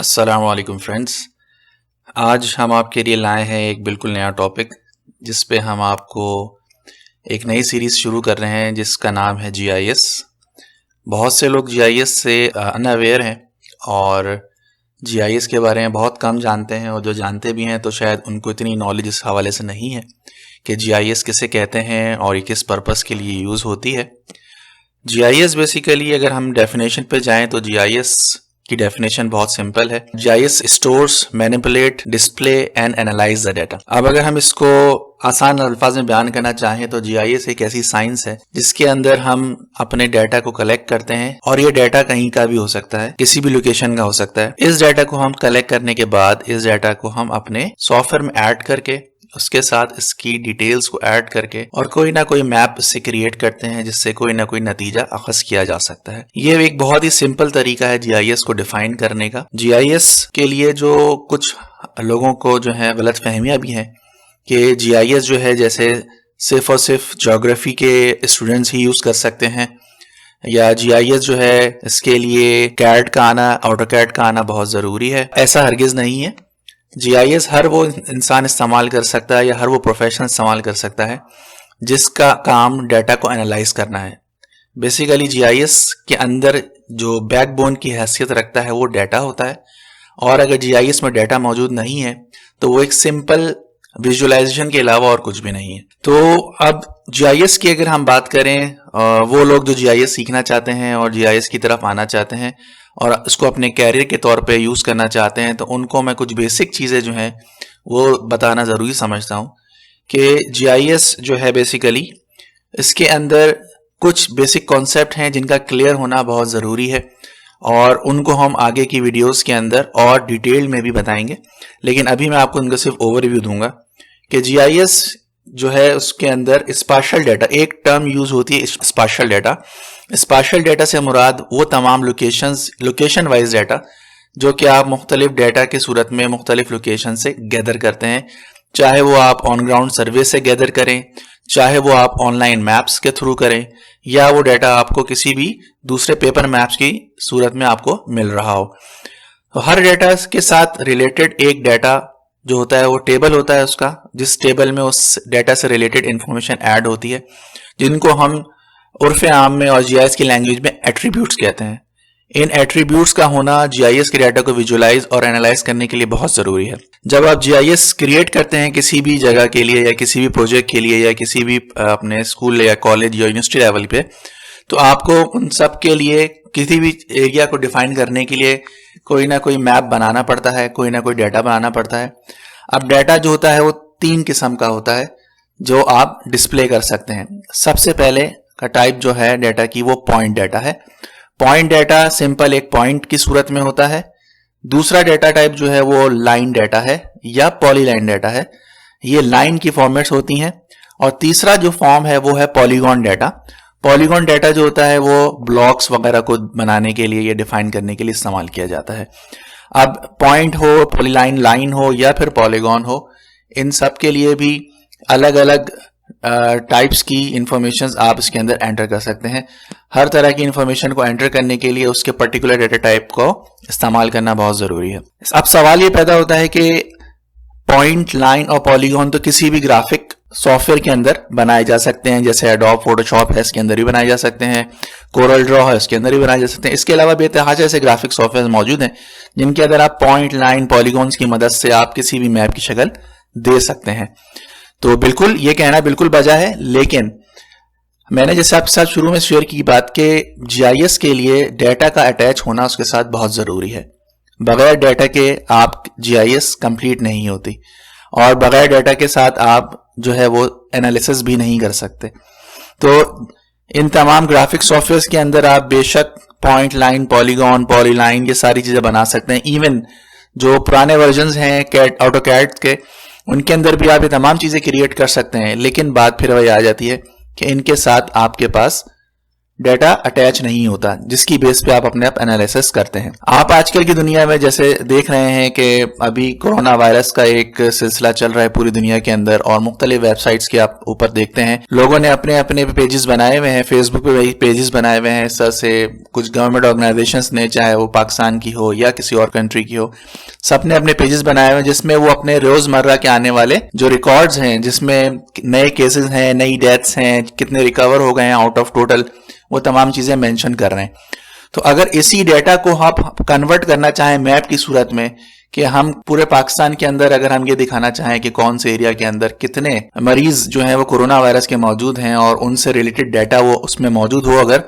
अस्सलाम वालेकुम फ्रेंड्स। आज हम आपके लिए लाए हैं एक बिल्कुल नया टॉपिक जिस पे हम आपको एक नई सीरीज़ शुरू कर रहे हैं जिसका नाम है जीआईएस। बहुत से लोग जीआईएस से अनअवेयर हैं और जीआईएस के बारे में बहुत कम जानते हैं, और जो जानते भी हैं तो शायद उनको इतनी नॉलेज इस हवाले से नहीं है कि जीआईएस किसे कहते हैं और ये किस पर्पस के लिए यूज़ होती है। जीआईएस बेसिकली अगर हम डेफिनेशन पे जाएं तो जीआईएस की डेफिनेशन बहुत सिंपल है। GIS stores, manipulate, display and analyse the data. अब अगर हम इसको आसान अल्फाज में बयान करना चाहें तो जीआईएस एक ऐसी साइंस है जिसके अंदर हम अपने डाटा को कलेक्ट करते हैं, और ये डाटा कहीं का भी हो सकता है, किसी भी लोकेशन का हो सकता है। इस डाटा को हम कलेक्ट करने के बाद इस डाटा को हम अपने सॉफ्टवेयर में ऐड करके उसके साथ इसकी डिटेल्स को ऐड करके और कोई ना कोई मैप इससे क्रिएट करते हैं जिससे कोई ना कोई नतीजा अखज़ किया जा सकता है। ये एक बहुत ही सिंपल तरीका है जीआईएस को डिफाइन करने का। जीआईएस के लिए जो कुछ लोगों को जो है गलत फहमियां भी हैं कि जीआईएस जो है जैसे सिर्फ और सिर्फ ज्योग्राफी के स्टूडेंट्स ही यूज कर सकते हैं, या जीआईएस जो है इसके लिए कैड का आना, ऑटोकैड का आना बहुत जरूरी है। ऐसा हरगिज नहीं है। जीआईएस हर वो इंसान इस्तेमाल कर सकता है या हर वो प्रोफेशनल इस्तेमाल कर सकता है जिसका काम डाटा को एनालाइज करना है। बेसिकली जीआईएस के अंदर जो बैकबोन की हैसियत रखता है वो डाटा होता है, और अगर जीआईएस में डाटा मौजूद नहीं है तो वो एक सिंपल विजुअलाइजेशन के अलावा और कुछ भी नहीं है। तो अब जीआईएस की अगर हम बात करें, वो लोग जो जीआईएस सीखना चाहते हैं और जीआईएस की तरफ आना चाहते हैं और इसको अपने कैरियर के तौर पे यूज़ करना चाहते हैं, तो उनको मैं कुछ बेसिक चीज़ें जो हैं वो बताना ज़रूरी समझता हूँ कि जीआईएस जो है बेसिकली इसके अंदर कुछ बेसिक कॉन्सेप्ट हैं जिनका क्लियर होना बहुत ज़रूरी है, और उनको हम आगे की वीडियोस के अंदर और डिटेल में भी बताएंगे। लेकिन अभी मैं आपको उनका सिर्फ ओवरव्यू दूंगा कि जीआईएस जो है उसके अंदर स्पाशियल डाटा, एक टर्म यूज होती है स्पाशियल डाटा। स्पाशियल डाटा से मुराद वो तमाम लोकेशन वाइज डाटा जो कि आप मुख्तलिफ डाटा की सूरत में मुख्तलिफ लोकेशन से गैदर करते हैं, चाहे वो आप ऑन ग्राउंड सर्वे से गैदर करें, चाहे वो आप ऑनलाइन मैप्स के थ्रू करें, या वो डाटा आपको किसी भी दूसरे पेपर मैप्स की सूरत में आपको मिल रहा हो। तो हर डाटा के साथ रिलेटेड एक डाटा जो होता है वो टेबल होता है उसका, जिस टेबल में उस डाटा से रिलेटेड इंफॉर्मेशन ऐड होती है, जिनको हम उर्फ आम में और जीआईएस की लैंग्वेज में एट्रीब्यूट्स कहते हैं। इन एट्रीब्यूट्स का होना जीआईएस के डाटा को विजुअलाइज और एनालाइज करने के लिए बहुत जरूरी है। जब आप जीआईएस क्रिएट करते हैं किसी भी जगह के लिए या किसी भी प्रोजेक्ट के लिए या किसी भी अपने स्कूल या कॉलेज या यूनिवर्सिटी लेवल पे, तो आपको उन सब के लिए किसी भी एरिया को डिफाइन करने के लिए कोई ना कोई मैप बनाना पड़ता है, कोई ना कोई डाटा बनाना पड़ता है। अब डाटा जो होता है वो 3 किस्म का होता है जो आप डिस्प्ले कर सकते हैं। सबसे पहले का टाइप जो है डाटा की वो पॉइंट डाटा है। पॉइंट डाटा सिंपल एक पॉइंट की सूरत में होता है। दूसरा डाटा टाइप जो है वो लाइन डाटा है या पॉलीलाइन डाटा है, ये लाइन की फॉर्मेट्स होती हैं। और तीसरा जो फॉर्म है वो है पॉलीगॉन डाटा। पॉलीगॉन डाटा जो होता है वो ब्लॉक्स वगैरह को बनाने के लिए या डिफाइन करने के लिए इस्तेमाल किया जाता है। अब पॉइंट हो, पॉलीलाइन लाइन हो या फिर पॉलीगॉन हो, इन सब के लिए भी अलग अलग टाइप्स की इंफॉर्मेशन आप इसके अंदर एंटर कर सकते हैं। हर तरह की इंफॉर्मेशन को एंटर करने के लिए उसके पर्टिकुलर डाटा टाइप को इस्तेमाल करना बहुत जरूरी है। अब सवाल ये पैदा होता है कि पॉइंट, लाइन और पॉलीगॉन तो किसी भी ग्राफिक सॉफ्टवेयर के अंदर बनाए जा सकते हैं, जैसे एडोब फोटोशॉप है इसके अंदर भी बनाए जा सकते हैं, कोरल ड्रॉ है इसके अंदर भी बनाए जा सकते हैं। इसके अलावा बेतहाशा ऐसे ग्राफिक सॉफ्टवेयर मौजूद हैं जिनके अंदर आप पॉइंट, लाइन, पॉलीगॉन्स की मदद से आप किसी भी मैप की शक्ल दे सकते हैं। तो बिल्कुल ये कहना बिल्कुल बजा है, लेकिन मैंने जैसे आपके साथ शुरू में शेयर की बात के जीआईएस के लिए डाटा का अटैच होना उसके साथ बहुत जरूरी है। बगैर डाटा के आप जीआईएस कंप्लीट नहीं होती, और बगैर डाटा के साथ आप जो है वो एनालिसिस भी नहीं कर सकते। तो इन तमाम ग्राफिक सॉफ्टवेयर के अंदर आप बेशक पॉइंट, लाइन, पॉलीगॉन, पॉलीलाइन ये सारी चीजें बना सकते हैं। इवन जो पुराने वर्जन्स हैं ऑटोकैड के, उनके अंदर भी आप ये तमाम चीजें क्रिएट कर सकते हैं। लेकिन बात फिर वही आ जाती है कि इनके साथ आपके पास डेटा अटैच नहीं होता, जिसकी बेस पे आप अपने आप एनालिसिस करते हैं। आप आजकल की दुनिया में जैसे देख रहे हैं कि अभी कोरोना वायरस का एक सिलसिला चल रहा है पूरी दुनिया के अंदर, और मुख्तलिफ वेबसाइट्स के आप ऊपर देखते हैं लोगों ने अपने अपने पेजेस बनाए हुए हैं, फेसबुक पे पेजेस बनाए हुए हैं। इस तरह से कुछ गवर्नमेंट ऑर्गेनाइजेशंस ने, चाहे वो पाकिस्तान की हो या किसी और कंट्री की हो, सबने अपने पेजेस बनाए हुए हैं जिसमें वो अपने रोजमर्रा के आने वाले जो रिकॉर्ड्स हैं, जिसमें नए केसेस हैं, नई डेथ्स हैं, कितने रिकवर हो गए हैं आउट ऑफ टोटल, वो तमाम चीजें मेंशन कर रहे हैं। तो अगर इसी डेटा को आप कन्वर्ट करना चाहें मैप की सूरत में, कि हम पूरे पाकिस्तान के अंदर अगर हम ये दिखाना चाहें कि कौन से एरिया के अंदर कितने मरीज जो हैं वो कोरोना वायरस के मौजूद हैं और उनसे रिलेटेड डाटा वो उसमें मौजूद हो अगर,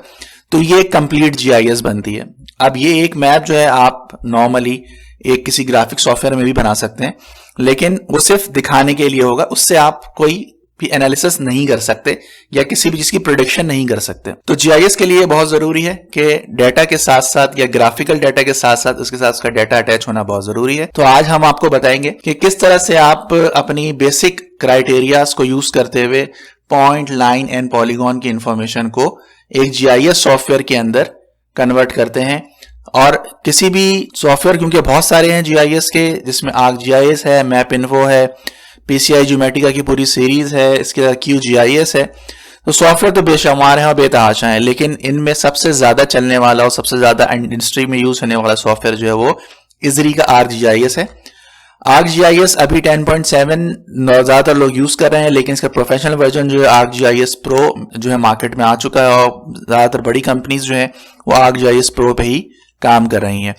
तो ये कंप्लीट जीआईएस बनती है। अब ये एक मैप जो है आप नॉर्मली एक किसी ग्राफिक सॉफ्टवेयर में भी बना सकते हैं, लेकिन वो सिर्फ दिखाने के लिए होगा, उससे आप कोई भी एनालिसिस नहीं कर सकते या किसी भी चीज की प्रेडिक्शन नहीं कर सकते। तो जीआईएस के लिए बहुत जरूरी है कि डेटा के साथ साथ या ग्राफिकल डेटा के साथ साथ उसके साथ उसका डेटा अटैच होना बहुत जरूरी है। तो आज हम आपको बताएंगे कि किस तरह से आप अपनी बेसिक क्राइटेरियाज को यूज करते हुए पॉइंट, लाइन एंड पॉलीगॉन की इंफॉर्मेशन को एक जीआईएस सॉफ्टवेयर के अंदर कन्वर्ट करते हैं। और किसी भी सॉफ्टवेयर, क्योंकि बहुत सारे हैं जीआईएस के, जिसमें ArcGIS है, मैप इन्फो है, PCI ज्योमेट्रिका की पूरी सीरीज है, इसके साथ QGIS है। तो सॉफ्टवेयर तो बेशुमार हैं और बेतहाशा हैं, लेकिन इनमें सबसे ज्यादा चलने वाला और सबसे ज्यादा इंडस्ट्री में यूज होने वाला सॉफ्टवेयर जो है वो ISRI का ArcGIS है। ArcGIS अभी 10.7 ज्यादातर लोग यूज कर रहे हैं, लेकिन इसका प्रोफेशनल वर्जन जो है ArcGIS Pro जो है मार्केट में आ चुका है, और ज्यादातर बड़ी कंपनीज जो है वो ArcGIS Pro पे ही काम कर रही हैं।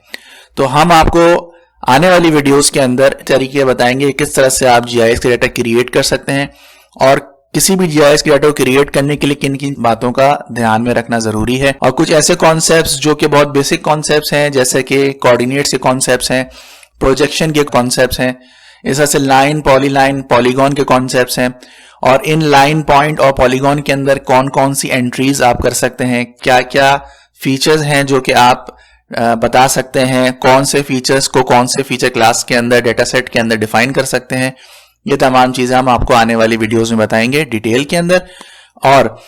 तो हम आपको आने वाली वीडियोस के अंदर तरीके बताएंगे किस तरह से आप जीआईएस के डाटा क्रिएट कर सकते हैं, और किसी भी जीआईएस के डाटा को क्रिएट करने के लिए किन किन बातों का ध्यान में रखना जरूरी है, और कुछ ऐसे कॉन्सेप्ट्स जो कि बहुत बेसिक कॉन्सेप्ट्स हैं, जैसे कि कोऑर्डिनेट्स के कॉन्सेप्ट्स हैं, प्रोजेक्शन के कॉन्सेप्ट्स हैं, इस तरह से लाइन, पॉलीलाइन, पॉलीगॉन के कॉन्सेप्ट्स हैं, और इन लाइन, पॉइंट और पॉलीगॉन के अंदर कौन कौन सी एंट्रीज आप कर सकते हैं, क्या क्या फीचर्स हैं जो कि आप बता सकते हैं, कौन से फीचर्स को कौन से फीचर क्लास के अंदर, डेटा सेट के अंदर डिफाइन कर सकते हैं। ये तमाम चीजें हम आपको आने वाली वीडियोस में बताएंगे डिटेल के अंदर। और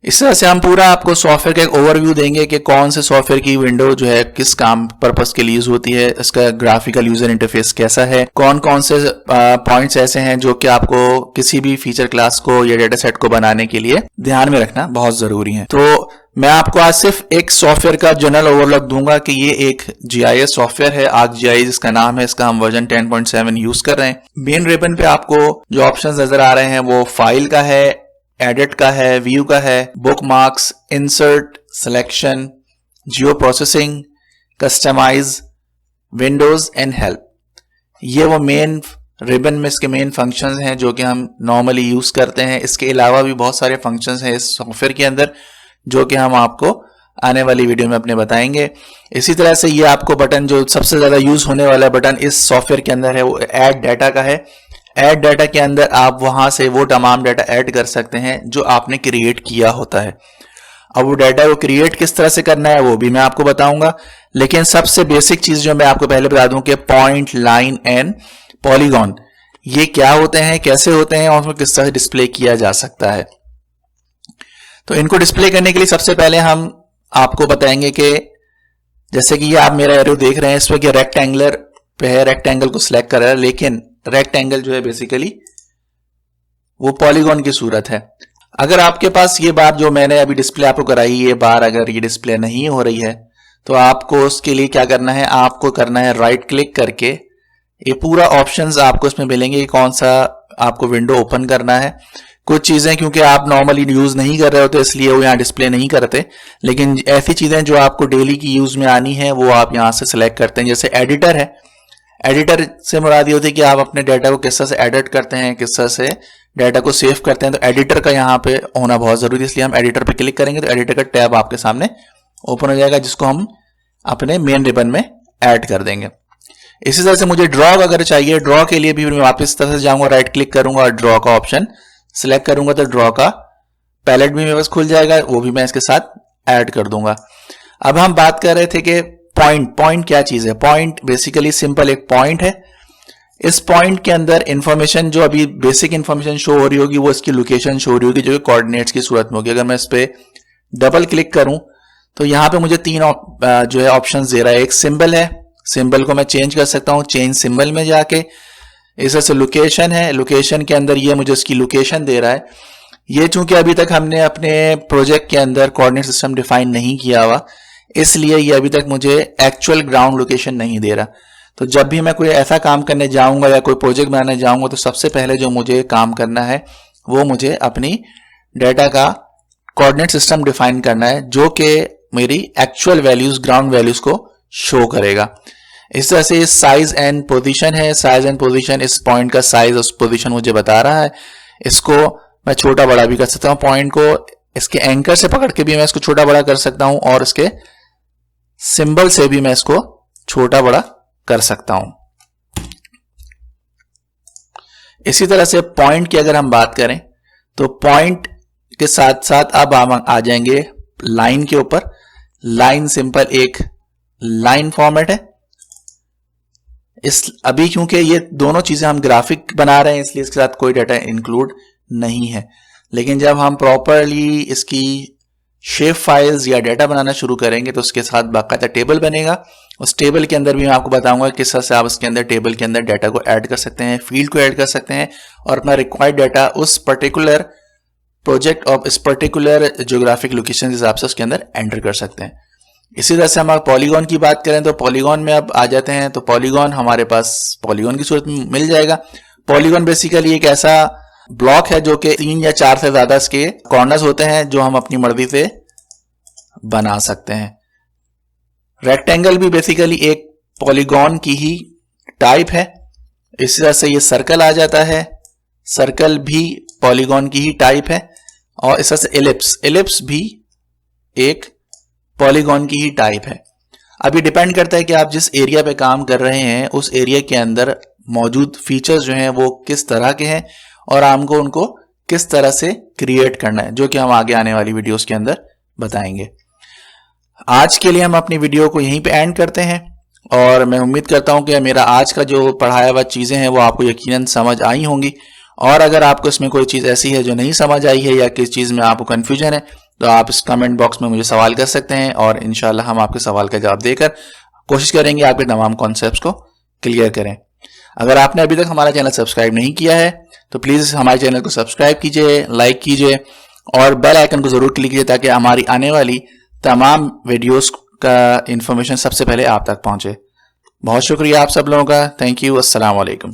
इस तरह से हम पूरा आपको सॉफ्टवेयर का एक ओवरव्यू देंगे कि कौन से सॉफ्टवेयर की विंडो जो है किस काम पर्पस के लिए यूज होती है, इसका ग्राफिकल यूजर इंटरफेस कैसा है, कौन कौन से पॉइंट्स ऐसे हैं जो कि आपको किसी भी फीचर क्लास को या डेटा सेट को बनाने के लिए ध्यान में रखना बहुत जरूरी है। तो मैं आपको आज सिर्फ एक सॉफ्टवेयर का जनरल ओवरव्यू दूंगा कि ये एक जीआईएस सॉफ्टवेयर है, ArcGIS इसका नाम है, इसका हम वर्जन 10.7 यूज कर रहे हैं। मेन रिबन पे आपको जो ऑप्शंस नजर आ रहे हैं वो फाइल का है, एडिट का है, व्यू का है, bookmarks, insert, selection, geo processing, customize, windows and help. ये वो मेन रिबन में इसके मेन फंक्शंस हैं जो कि हम नॉर्मली यूज करते हैं। इसके अलावा भी बहुत सारे फंक्शंस हैं इस सॉफ्टवेयर के अंदर जो कि हम आपको आने वाली वीडियो में अपने बताएंगे। इसी तरह से ये आपको बटन जो सबसे ज्यादा यूज होने वाला बटन इस सॉफ्टवेयर के अंदर है वो ऐड डाटा का है। ऐड डाटा के अंदर आप वहां से वो तमाम डाटा ऐड कर सकते हैं जो आपने क्रिएट किया होता है। अब वो डाटा को क्रिएट किस तरह से करना है वो भी मैं आपको बताऊंगा, लेकिन सबसे बेसिक चीज जो मैं आपको पहले बता दूं कि पॉइंट, लाइन एंड पॉलीगॉन ये क्या होते हैं, कैसे होते हैं और उसमें किस तरह से डिस्प्ले किया जा सकता है। तो इनको डिस्प्ले करने के लिए सबसे पहले हम आपको बताएंगे कि जैसे कि ये आप मेरा एरो देख रहे हैं, इस पर रेक्टेंगुलर पे है, रेक्टेंगल को सिलेक्ट कर रहा है, लेकिन रेक्टेंगल जो है बेसिकली वो पॉलीगॉन की सूरत है। अगर आपके पास ये बार जो मैंने अभी डिस्प्ले आपको कराई, ये बार अगर ये डिस्प्ले नहीं हो रही है तो आपको उसके लिए क्या करना है, आपको करना है राइट क्लिक करके ये पूरा ऑप्शंस आपको इसमें मिलेंगे, कौन सा आपको विंडो ओपन करना है। कुछ चीजें क्योंकि आप नॉर्मली यूज नहीं कर रहे होते इसलिए वो यहाँ डिस्प्ले नहीं करते, लेकिन ऐसी चीजें जो आपको डेली की यूज में आनी है वो आप यहाँ से सिलेक्ट करते हैं। जैसे एडिटर है, एडिटर से मुराद ये होती है कि आप अपने डाटा को किस तरह से एडिट करते हैं, किस तरह से डाटा को सेव करते हैं। तो एडिटर का यहाँ पे होना बहुत जरूरी है, इसलिए हम एडिटर पे क्लिक करेंगे तो एडिटर का टैब आपके सामने ओपन हो जाएगा, जिसको हम अपने मेन रिबन में ऐड कर देंगे। इसी तरह से मुझे ड्रॉ अगर चाहिए, ड्रॉ के लिए भी मैं वापस इस तरह से जाऊंगा, राइट क्लिक करूंगा और ड्रॉ का ऑप्शन सिलेक्ट करूंगा तो ड्रॉ का पैलेट भी मेरे पास खुल जाएगा, वो भी मैं इसके साथ ऐड कर दूंगा। अब हम बात कर रहे थे कि पॉइंट क्या चीज है। पॉइंट बेसिकली सिंपल एक पॉइंट है। इस पॉइंट के अंदर इंफॉर्मेशन जो अभी बेसिक इंफॉर्मेशन शो हो रही होगी वो इसकी लोकेशन शो हो रही होगी जो कि कोऑर्डिनेट्स की सूरत में होगी। अगर मैं इस पे डबल क्लिक करूं तो यहाँ पे मुझे तीन जो है ऑप्शंस दे रहा है। एक सिंबल है, सिंबल को मैं चेंज कर सकता हूँ, चेंज सिंबल में जाके। इस तरह से लोकेशन है, लोकेशन के अंदर ये मुझे उसकी लोकेशन दे रहा है। ये चूंकि अभी तक हमने अपने प्रोजेक्ट के अंदर कोऑर्डिनेट सिस्टम डिफाइन नहीं किया हुआ, इसलिए ये अभी तक मुझे एक्चुअल ग्राउंड लोकेशन नहीं दे रहा। तो जब भी मैं कोई ऐसा काम करने जाऊंगा या कोई प्रोजेक्ट बनाने जाऊंगा तो सबसे पहले जो मुझे काम करना है वो मुझे अपनी डेटा का कोऑर्डिनेट सिस्टम डिफाइन करना है, जो कि मेरी एक्चुअल वैल्यूज, ग्राउंड वैल्यूज को शो करेगा। इस तरह से साइज एंड पोजीशन है, साइज एंड पोजीशन, इस पॉइंट का साइज उस पोजीशन मुझे बता रहा है। इसको मैं छोटा बड़ा भी कर सकता हूं, पॉइंट को इसके एंकर से पकड़ के भी मैं इसको छोटा बड़ा कर सकता हूं और इसके सिंबल से भी मैं इसको छोटा बड़ा कर सकता हूं। इसी तरह से पॉइंट की अगर हम बात करें तो पॉइंट के साथ साथ अब हम आ जाएंगे लाइन के ऊपर। लाइन सिंपल एक लाइन फॉर्मेट है। इस अभी क्योंकि ये दोनों चीजें हम ग्राफिक बना रहे हैं इसलिए इसके साथ कोई डाटा इंक्लूड नहीं है, लेकिन जब हम प्रॉपरली इसकी शेप फाइल्स या डाटा बनाना शुरू करेंगे तो उसके साथ बाकायदा टेबल बनेगा। उस टेबल के अंदर भी मैं आपको बताऊंगा किस तरह से आप उसके अंदर टेबल के अंदर डाटा को ऐड कर सकते हैं, फील्ड को ऐड कर सकते हैं और अपना रिक्वायर्ड डाटा उस पर्टिकुलर प्रोजेक्ट और इस पर्टिकुलर ज्योग्राफिक लोकेशन के हिसाब से उसके अंदर एंटर कर सकते हैं। इसी तरह से हम पॉलीगॉन की बात करें तो पॉलीगॉन में अब आ जाते हैं। तो पॉलीगॉन हमारे पास पॉलीगॉन की सूरत में मिल जाएगा। पॉलीगॉन बेसिकली एक ऐसा ब्लॉक है जो कि 3 या 4 से ज्यादा इसके कॉर्नर्स होते हैं जो हम अपनी मर्जी से बना सकते हैं। रेक्टेंगल भी बेसिकली एक पॉलीगॉन की ही टाइप है। इसी तरह से ये सर्कल आ जाता है, सर्कल भी पॉलीगॉन की ही टाइप है। और इस तरह से एलिप्स, एलिप्स भी एक पॉलीगॉन की ही टाइप है। अभी डिपेंड करता है कि आप जिस एरिया पे काम कर रहे हैं उस एरिया के अंदर मौजूद फीचर्स जो हैं वो किस तरह के हैं और आपको उनको किस तरह से क्रिएट करना है, जो कि हम आगे आने वाली वीडियोस के अंदर बताएंगे। आज के लिए हम अपनी वीडियो को यहीं पे एंड करते हैं और मैं उम्मीद करता हूं कि मेरा आज का जो पढ़ाया हुआ चीजें हैं वो आपको यकीनन समझ आई होंगी। और अगर आपको इसमें कोई चीज ऐसी है जो नहीं समझ आई है या किस चीज में आपको कंफ्यूजन है तो आप इस कमेंट बॉक्स में मुझे सवाल कर सकते हैं और इंशाल्लाह हम आपके सवाल का जवाब देकर कोशिश करेंगे आपके तमाम कॉन्सेप्ट्स को क्लियर करें। अगर आपने अभी तक हमारा चैनल सब्सक्राइब नहीं किया है तो प्लीज हमारे चैनल को सब्सक्राइब कीजिए, लाइक कीजिए और बेल आइकन को जरूर क्लिक कीजिए ताकि हमारी आने वाली तमाम वीडियोस का इंफॉर्मेशन सबसे पहले आप तक पहुंचे। बहुत शुक्रिया आप सब लोगों का। Thank you. अस्सलाम वालेकुम।